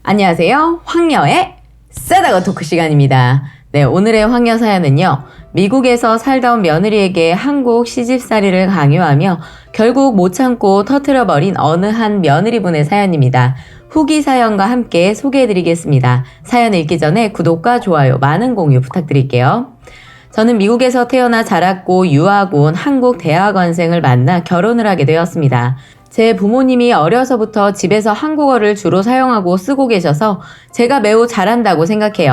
안녕하세요. 황녀의 싸다가 토크 시간입니다. 네, 오늘의 황녀 사연은요. 미국에서 살다 온 며느리에게 한국 시집살이를 강요하며 결국 못 참고 터트려버린 어느 한 며느리분의 사연입니다. 후기 사연과 함께 소개해드리겠습니다. 사연 읽기 전에 구독과 좋아요, 많은 공유 부탁드릴게요. 저는 미국에서 태어나 자랐고 유학 온 한국 대학원생을 만나 결혼을 하게 되었습니다. 제 부모님이 어려서부터 집에서 한국어를 주로 사용하고 쓰고 계셔서 제가 매우 잘한다고 생각해요.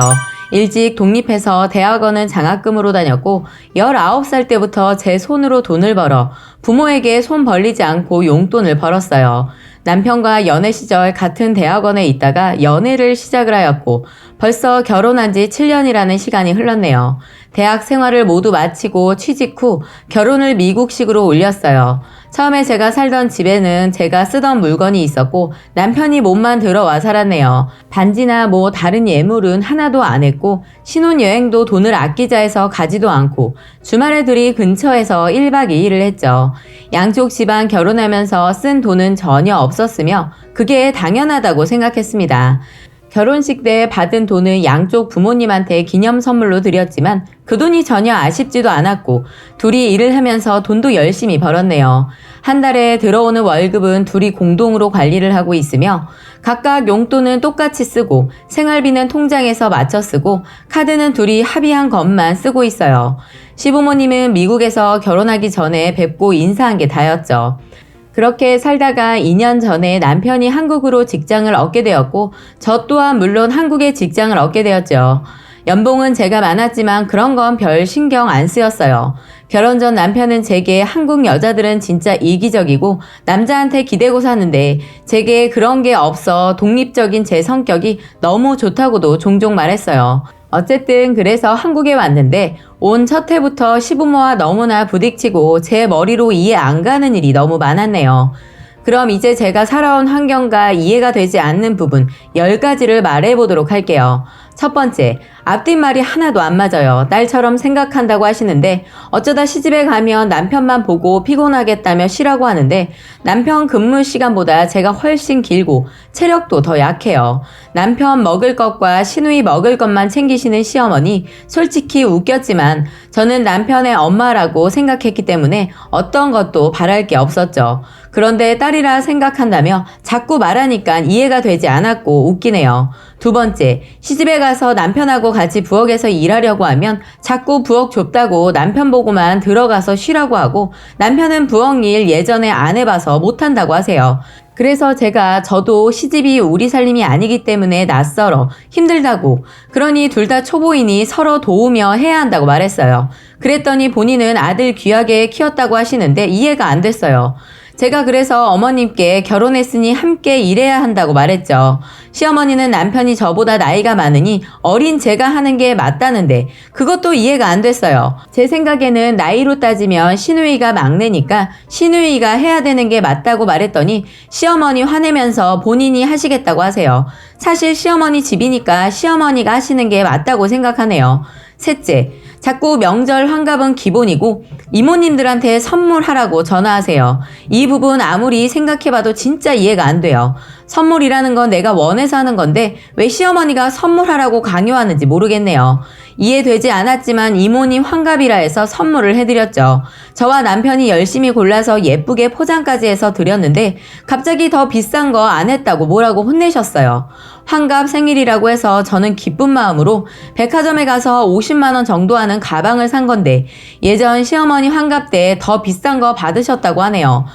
일찍 독립해서 대학원은 장학금으로 다녔고 19살 때부터 제 손으로 돈을 벌어 부모에게 손 벌리지 않고 용돈을 벌었어요. 남편과 연애 시절 같은 대학원에 있다가 연애를 시작을 하였고 벌써 결혼한 지 7년이라는 시간이 흘렀네요. 대학 생활을 모두 마치고 취직 후 결혼을 미국식으로 올렸어요. 처음에 제가 살던 집에는 제가 쓰던 물건이 있었고 남편이 몸만 들어와 살았네요. 반지나 다른 예물은 하나도 안 했고 신혼여행도 돈을 아끼자 해서 가지도 않고 주말에 둘이 근처에서 1박 2일을 했죠. 양쪽 집안 결혼하면서 쓴 돈은 전혀 없었으며 그게 당연하다고 생각했습니다. 결혼식 때 받은 돈은 양쪽 부모님한테 기념 선물로 드렸지만 그 돈이 전혀 아쉽지도 않았고 둘이 일을 하면서 돈도 열심히 벌었네요. 한 달에 들어오는 월급은 둘이 공동으로 관리를 하고 있으며 각각 용돈은 똑같이 쓰고 생활비는 통장에서 맞춰 쓰고 카드는 둘이 합의한 것만 쓰고 있어요. 시부모님은 미국에서 결혼하기 전에 뵙고 인사한 게 다였죠. 그렇게 살다가 2년 전에 남편이 한국으로 직장을 얻게 되었고 저 또한 물론 한국에 직장을 얻게 되었죠. 연봉은 제가 많았지만 그런 건 별 신경 안 쓰였어요. 결혼 전 남편은 제게 한국 여자들은 진짜 이기적이고 남자한테 기대고 사는데 제게 그런 게 없어 독립적인 제 성격이 너무 좋다고도 종종 말했어요. 어쨌든 그래서 한국에 왔는데 온 첫 해부터 시부모와 너무나 부딪히고 제 머리로 이해 안 가는 일이 너무 많았네요. 그럼 이제 제가 살아온 환경과 이해가 되지 않는 부분 10가지를 말해보도록 할게요. 첫 번째, 앞뒷말이 하나도 안 맞아요. 딸처럼 생각한다고 하시는데 어쩌다 시집에 가면 남편만 보고 피곤하겠다며 쉬라고 하는데 남편 근무 시간보다 제가 훨씬 길고 체력도 더 약해요. 남편 먹을 것과 시누이 먹을 것만 챙기시는 시어머니 솔직히 웃겼지만 저는 남편의 엄마라고 생각했기 때문에 어떤 것도 바랄 게 없었죠. 그런데 딸이라 생각한다며 자꾸 말하니까 이해가 되지 않았고 웃기네요. 두 번째, 시집에 가서 남편하고 같이 부엌에서 일하려고 하면 자꾸 부엌 좁다고 남편 보고만 들어가서 쉬라고 하고 남편은 부엌 일 예전에 안 해봐서 못한다고 하세요. 그래서 저도 시집이 우리 살림이 아니기 때문에 낯설어 힘들다고 그러니 둘 다 초보이니 서로 도우며 해야 한다고 말했어요. 그랬더니 본인은 아들 귀하게 키웠다고 하시는데 이해가 안 됐어요. 제가 그래서 어머님께 결혼했으니 함께 일해야 한다고 말했죠. 시어머니는 남편이 저보다 나이가 많으니 어린 제가 하는 게 맞다는데 그것도 이해가 안 됐어요. 제 생각에는 나이로 따지면 시누이가 막내니까 시누이가 해야 되는 게 맞다고 말했더니 시어머니 화내면서 본인이 하시겠다고 하세요. 사실 시어머니 집이니까 시어머니가 하시는 게 맞다고 생각하네요. 셋째, 자꾸 명절 환갑은 기본이고 이모님들한테 선물하라고 전화하세요. 이 부분 아무리 생각해봐도 진짜 이해가 안 돼요. 선물이라는 건 내가 원해서 하는 건데 왜 시어머니가 선물하라고 강요하는지 모르겠네요. 이해되지 않았지만 이모님 환갑이라 해서 선물을 해드렸죠. 저와 남편이 열심히 골라서 예쁘게 포장까지 해서 드렸는데 갑자기 더 비싼 거 안 했다고 뭐라고 혼내셨어요. 환갑 생일이라고 해서 저는 기쁜 마음으로 백화점에 가서 50만 원 정도 하는 가방을 산 건데 예전 시어머니 환갑 때 더 비싼 거 받으셨다고 하네요.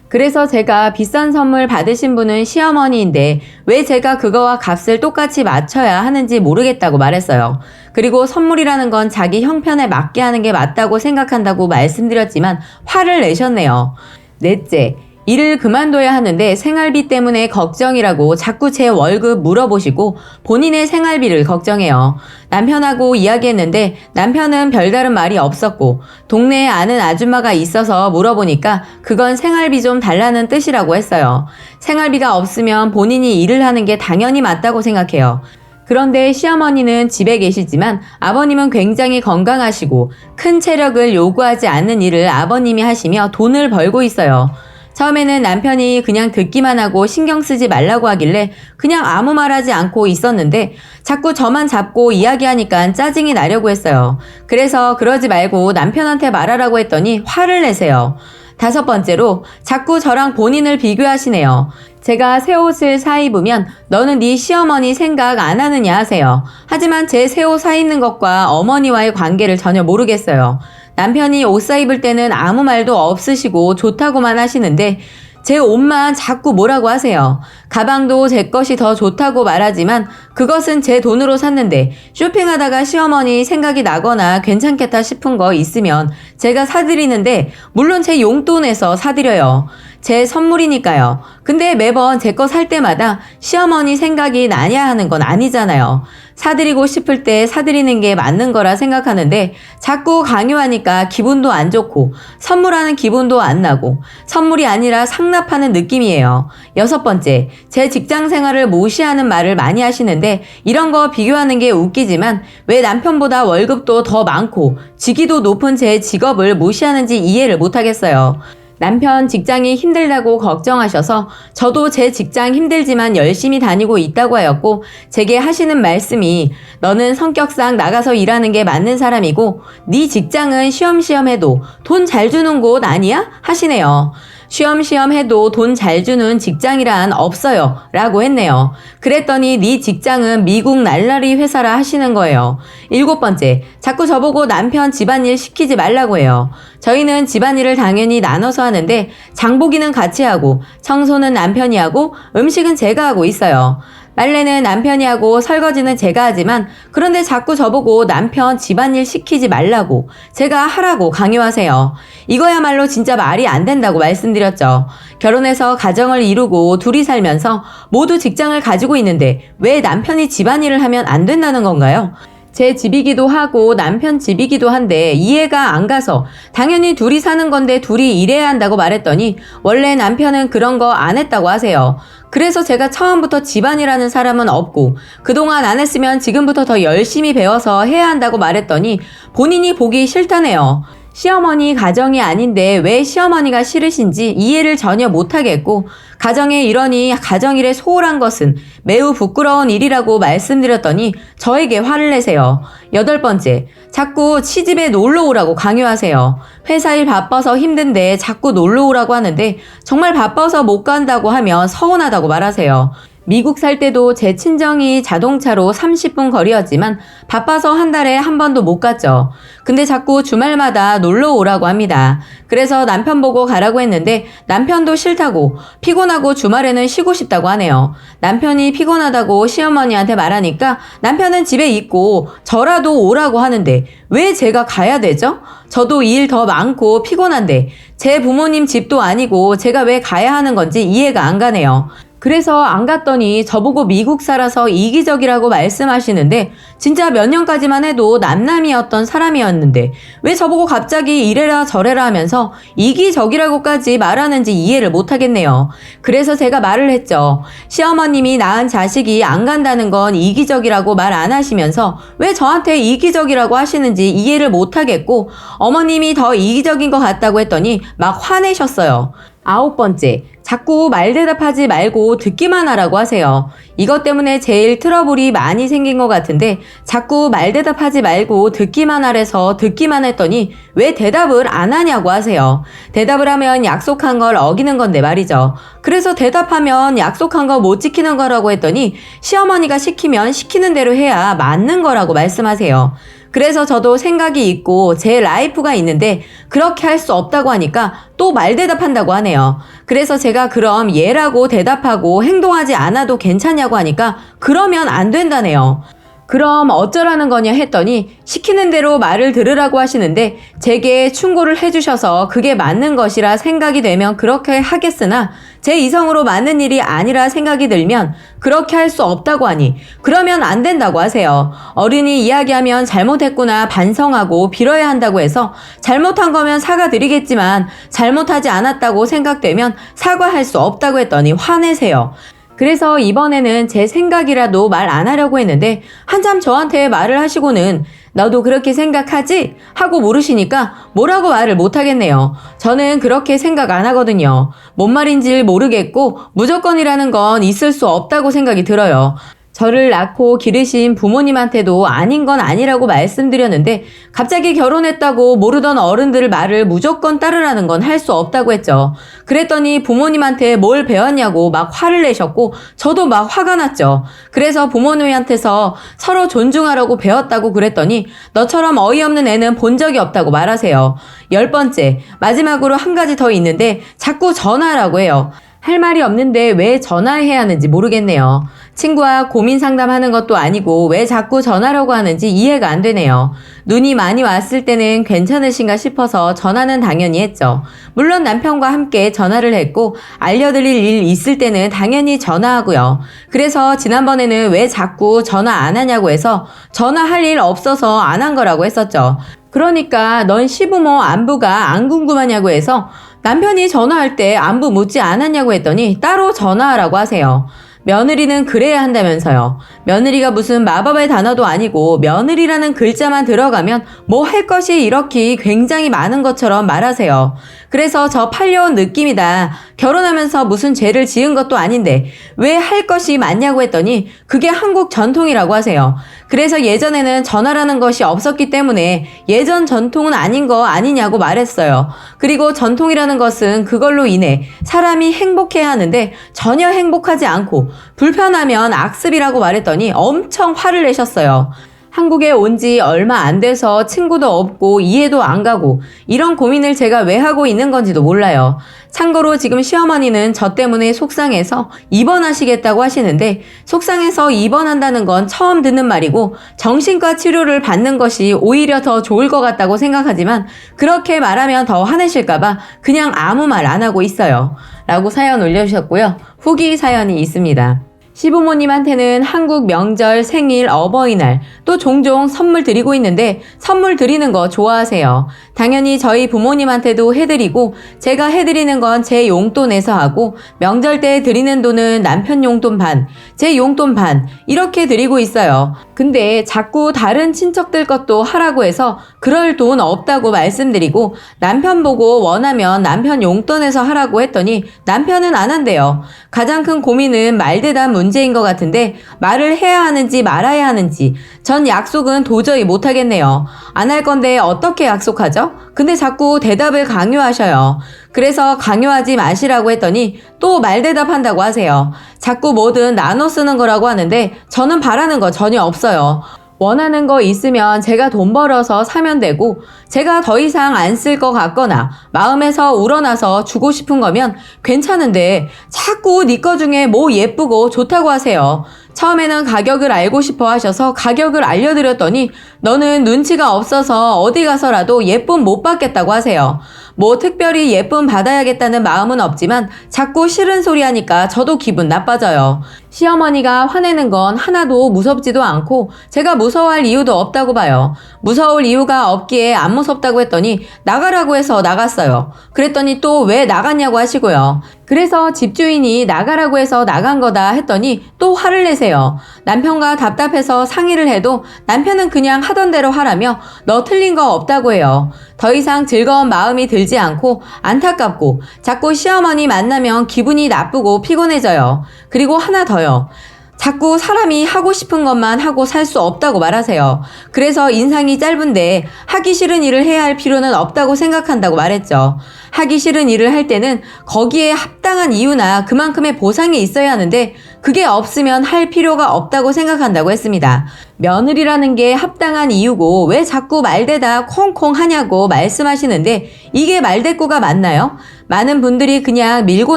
그래서 제가 비싼 선물 받으신 분은 시어머니인데 왜 제가 그거와 값을 똑같이 맞춰야 하는지 모르겠다고 말했어요. 그리고 선물이라는 건 자기 형편에 맞게 하는 게 맞다고 생각한다고 말씀드렸지만 화를 내셨네요. 넷째, 일을 그만둬야 하는데 생활비 때문에 걱정이라고 자꾸 제 월급 물어보시고 본인의 생활비를 걱정해요. 남편하고 이야기했는데 남편은 별다른 말이 없었고 동네에 아는 아줌마가 있어서 물어보니까 그건 생활비 좀 달라는 뜻이라고 했어요. 생활비가 없으면 본인이 일을 하는 게 당연히 맞다고 생각해요. 그런데 시어머니는 집에 계시지만 아버님은 굉장히 건강하시고 큰 체력을 요구하지 않는 일을 아버님이 하시며 돈을 벌고 있어요. 처음에는 남편이 그냥 듣기만 하고 신경 쓰지 말라고 하길래 그냥 아무 말 하지 않고 있었는데 자꾸 저만 잡고 이야기하니까 짜증이 나려고 했어요. 그래서 그러지 말고 남편한테 말하라고 했더니 화를 내세요. 5번째로 자꾸 저랑 본인을 비교하시네요. 제가 새 옷을 사 입으면 너는 네 시어머니 생각 안 하느냐 하세요. 하지만 제 새 옷 사 입는 것과 어머니와의 관계를 전혀 모르겠어요. 남편이 옷 사 입을 때는 아무 말도 없으시고 좋다고만 하시는데 제 옷만 자꾸 뭐라고 하세요. 가방도 제 것이 더 좋다고 말하지만 그것은 제 돈으로 샀는데 쇼핑하다가 시어머니 생각이 나거나 괜찮겠다 싶은 거 있으면 제가 사드리는데 물론 제 용돈에서 사드려요. 제 선물이니까요. 근데 매번 제 거 살 때마다 시어머니 생각이 나냐 하는 건 아니잖아요. 사드리고 싶을 때 사드리는 게 맞는 거라 생각하는데 자꾸 강요하니까 기분도 안 좋고 선물하는 기분도 안 나고 선물이 아니라 상납하는 느낌이에요. 6번째, 제 직장 생활을 무시하는 말을 많이 하시는데 이런 거 비교하는 게 웃기지만 왜 남편보다 월급도 더 많고 직위도 높은 제 직업을 무시하는지 이해를 못하겠어요. 남편 직장이 힘들다고 걱정하셔서 저도 제 직장 힘들지만 열심히 다니고 있다고 하였고 제게 하시는 말씀이 너는 성격상 나가서 일하는 게 맞는 사람이고 네 직장은 쉬엄쉬엄 해도 돈 잘 주는 곳 아니야? 하시네요. 쉬엄쉬엄 해도 돈 잘 주는 직장이란 없어요 라고 했네요. 그랬더니 네 직장은 미국 날라리 회사라 하시는 거예요. 7번째, 자꾸 저보고 남편 집안일 시키지 말라고 해요. 저희는 집안일을 당연히 나눠서 하는데 장보기는 같이 하고 청소는 남편이 하고 음식은 제가 하고 있어요. 빨래는 남편이 하고 설거지는 제가 하지만 그런데 자꾸 저보고 남편 집안일 시키지 말라고 제가 하라고 강요하세요. 이거야말로 진짜 말이 안 된다고 말씀드렸죠. 결혼해서 가정을 이루고 둘이 살면서 모두 직장을 가지고 있는데 왜 남편이 집안일을 하면 안 된다는 건가요? 제 집이기도 하고 남편 집이기도 한데 이해가 안 가서 당연히 둘이 사는 건데 둘이 일해야 한다고 말했더니 원래 남편은 그런 거 안 했다고 하세요. 그래서 제가 처음부터 집안이라는 사람은 없고 그동안 안 했으면 지금부터 더 열심히 배워서 해야 한다고 말했더니 본인이 보기 싫다네요. 시어머니 가정이 아닌데 왜 시어머니가 싫으신지 이해를 전혀 못하겠고 가정의 일원이 가정일에 소홀한 것은 매우 부끄러운 일이라고 말씀드렸더니 저에게 화를 내세요. 8번째, 자꾸 시집에 놀러 오라고 강요하세요. 회사 일 바빠서 힘든데 자꾸 놀러 오라고 하는데 정말 바빠서 못 간다고 하면 서운하다고 말하세요. 미국 살 때도 제 친정이 자동차로 30분 거리였지만 바빠서 한 달에 한 번도 못 갔죠. 근데 자꾸 주말마다 놀러 오라고 합니다. 그래서 남편 보고 가라고 했는데 남편도 싫다고 피곤하고 주말에는 쉬고 싶다고 하네요. 남편이 피곤하다고 시어머니한테 말하니까 남편은 집에 있고 저라도 오라고 하는데 왜 제가 가야 되죠? 저도 일 더 많고 피곤한데 제 부모님 집도 아니고 제가 왜 가야 하는 건지 이해가 안 가네요. 그래서 안 갔더니 저보고 미국 살아서 이기적이라고 말씀하시는데 진짜 몇 년까지만 해도 남남이었던 사람이었는데 왜 저보고 갑자기 이래라 저래라 하면서 이기적이라고까지 말하는지 이해를 못하겠네요. 그래서 제가 말을 했죠. 시어머님이 낳은 자식이 안 간다는 건 이기적이라고 말 안 하시면서 왜 저한테 이기적이라고 하시는지 이해를 못하겠고 어머님이 더 이기적인 것 같다고 했더니 막 화내셨어요. 9번째, 자꾸 말대답하지 말고 듣기만 하라고 하세요. 이것 때문에 제일 트러블이 많이 생긴 것 같은데 자꾸 말대답하지 말고 듣기만 하래서 듣기만 했더니 왜 대답을 안 하냐고 하세요. 대답을 하면 약속한 걸 어기는 건데 말이죠. 그래서 대답하면 약속한 거 못 지키는 거라고 했더니 시어머니가 시키면 시키는 대로 해야 맞는 거라고 말씀하세요. 그래서 저도 생각이 있고 제 라이프가 있는데 그렇게 할 수 없다고 하니까 또 말대답한다고 하네요. 그래서 제가 그럼 예라고 대답하고 행동하지 않아도 괜찮냐고 하니까 그러면 안 된다네요. 그럼 어쩌라는 거냐 했더니 시키는 대로 말을 들으라고 하시는데 제게 충고를 해주셔서 그게 맞는 것이라 생각이 되면 그렇게 하겠으나 제 이성으로 맞는 일이 아니라 생각이 들면 그렇게 할 수 없다고 하니 그러면 안 된다고 하세요. 어른이 이야기하면 잘못했구나 반성하고 빌어야 한다고 해서 잘못한 거면 사과드리겠지만 잘못하지 않았다고 생각되면 사과할 수 없다고 했더니 화내세요. 그래서 이번에는 제 생각이라도 말 안 하려고 했는데 한참 저한테 말을 하시고는 너도 그렇게 생각하지? 하고 물으시니까 뭐라고 말을 못하겠네요. 저는 그렇게 생각 안 하거든요. 뭔 말인지 모르겠고 무조건이라는 건 있을 수 없다고 생각이 들어요. 저를 낳고 기르신 부모님한테도 아닌 건 아니라고 말씀드렸는데 갑자기 결혼했다고 모르던 어른들 말을 무조건 따르라는 건 할 수 없다고 했죠. 그랬더니 부모님한테 뭘 배웠냐고 막 화를 내셨고 저도 막 화가 났죠. 그래서 부모님한테서 서로 존중하라고 배웠다고 그랬더니 너처럼 어이없는 애는 본 적이 없다고 말하세요. 10번째, 마지막으로 한 가지 더 있는데 자꾸 전화라고 해요. 할 말이 없는데 왜 전화해야 하는지 모르겠네요. 친구와 고민 상담하는 것도 아니고 왜 자꾸 전화라고 하는지 이해가 안 되네요. 눈이 많이 왔을 때는 괜찮으신가 싶어서 전화는 당연히 했죠. 물론 남편과 함께 전화를 했고 알려드릴 일 있을 때는 당연히 전화하고요. 그래서 지난번에는 왜 자꾸 전화 안 하냐고 해서 전화할 일 없어서 안 한 거라고 했었죠. 그러니까 넌 시부모 안부가 안 궁금하냐고 해서 남편이 전화할 때 안부 묻지 않았냐고 했더니 따로 전화하라고 하세요. 며느리는 그래야 한다면서요. 며느리가 무슨 마법의 단어도 아니고 며느리라는 글자만 들어가면 뭐 할 것이 이렇게 굉장히 많은 것처럼 말하세요. 그래서 저 팔려온 느낌이다. 결혼하면서 무슨 죄를 지은 것도 아닌데 왜 할 것이 많냐고 했더니 그게 한국 전통이라고 하세요. 그래서 예전에는 전화라는 것이 없었기 때문에 예전 전통은 아닌 거 아니냐고 말했어요. 그리고 전통이라는 것은 그걸로 인해 사람이 행복해야 하는데 전혀 행복하지 않고 불편하면 악습이라고 말했더니 엄청 화를 내셨어요. 한국에 온 지 얼마 안 돼서 친구도 없고 이해도 안 가고 이런 고민을 제가 왜 하고 있는 건지도 몰라요. 참고로 지금 시어머니는 저 때문에 속상해서 입원하시겠다고 하시는데 속상해서 입원한다는 건 처음 듣는 말이고 정신과 치료를 받는 것이 오히려 더 좋을 것 같다고 생각하지만 그렇게 말하면 더 화내실까봐 그냥 아무 말 안 하고 있어요. 라고 사연 올려주셨고요. 후기 사연이 있습니다. 시부모님한테는 한국 명절, 생일, 어버이날 또 종종 선물 드리고 있는데 선물 드리는 거 좋아하세요. 당연히 저희 부모님한테도 해드리고 제가 해드리는 건 제 용돈에서 하고 명절 때 드리는 돈은 남편 용돈 반, 제 용돈 반 이렇게 드리고 있어요. 근데 자꾸 다른 친척들 것도 하라고 해서 그럴 돈 없다고 말씀드리고 남편 보고 원하면 남편 용돈에서 하라고 했더니 남편은 안 한대요. 가장 큰 고민은 말대답 문제인 것 같은데 말을 해야 하는지 말아야 하는지 전 약속은 도저히 못하겠네요. 안 할 건데 어떻게 약속하죠? 근데 자꾸 대답을 강요하셔요. 그래서 강요하지 마시라고 했더니 또 말대답한다고 하세요. 자꾸 뭐든 나눠 쓰는 거라고 하는데 저는 바라는 거 전혀 없어요. 원하는 거 있으면 제가 돈 벌어서 사면 되고 제가 더 이상 안 쓸 것 같거나 마음에서 우러나서 주고 싶은 거면 괜찮은데 자꾸 네 거 중에 뭐 예쁘고 좋다고 하세요. 처음에는 가격을 알고 싶어 하셔서 가격을 알려드렸더니 너는 눈치가 없어서 어디 가서라도 예쁨 못 받겠다고 하세요. 뭐 특별히 예쁨 받아야겠다는 마음은 없지만 자꾸 싫은 소리 하니까 저도 기분 나빠져요. 시어머니가 화내는 건 하나도 무섭지도 않고 제가 무서워할 이유도 없다고 봐요. 무서울 이유가 없기에 안 무섭다고 했더니 나가라고 해서 나갔어요. 그랬더니 또 왜 나갔냐고 하시고요. 그래서 집주인이 나가라고 해서 나간 거다 했더니 또 화를 내세요. 남편과 답답해서 상의를 해도 남편은 그냥 하던 대로 하라며 너 틀린 거 없다고 해요. 더 이상 즐거운 마음이 들지 않고 안타깝고 자꾸 시어머니 만나면 기분이 나쁘고 피곤해져요. 그리고 하나 더요. 자꾸 사람이 하고 싶은 것만 하고 살 수 없다고 말하세요. 그래서 인상이 짧은데 하기 싫은 일을 해야 할 필요는 없다고 생각한다고 말했죠. 하기 싫은 일을 할 때는 거기에 합당한 이유나 그만큼의 보상이 있어야 하는데 그게 없으면 할 필요가 없다고 생각한다고 했습니다. 며느리라는 게 합당한 이유고 왜 자꾸 말대다 콩콩 하냐고 말씀하시는데 이게 말대꾸가 맞나요? 많은 분들이 그냥 밀고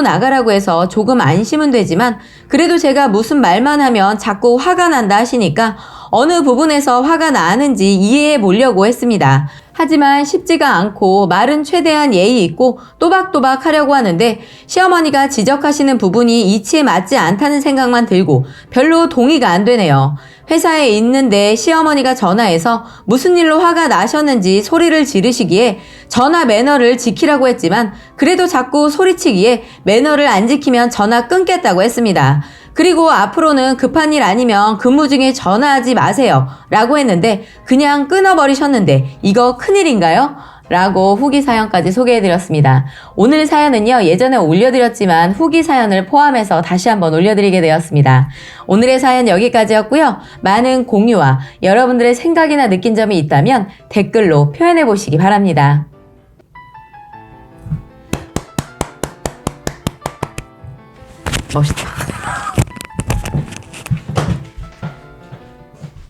나가라고 해서 조금 안심은 되지만 그래도 제가 무슨 말만 하면 자꾸 화가 난다 하시니까 어느 부분에서 화가 나는지 이해해 보려고 했습니다. 하지만 쉽지가 않고 말은 최대한 예의 있고 또박또박 하려고 하는데 시어머니가 지적하시는 부분이 이치에 맞지 않다는 생각만 들고 별로 동의가 안 되네요. 회사에 있는데 시어머니가 전화해서 무슨 일로 화가 나셨는지 소리를 지르시기에 전화 매너를 지키라고 했지만 그래도 자꾸 소리치기에 매너를 안 지키면 전화 끊겠다고 했습니다. 그리고 앞으로는 급한 일 아니면 근무 중에 전화하지 마세요. 라고 했는데 그냥 끊어버리셨는데 이거 큰일인가요? 라고 후기 사연까지 소개해드렸습니다. 오늘 사연은요, 예전에 올려드렸지만 후기 사연을 포함해서 다시 한번 올려드리게 되었습니다. 오늘의 사연 여기까지였고요. 많은 공유와 여러분들의 생각이나 느낀 점이 있다면 댓글로 표현해보시기 바랍니다. 멋있다.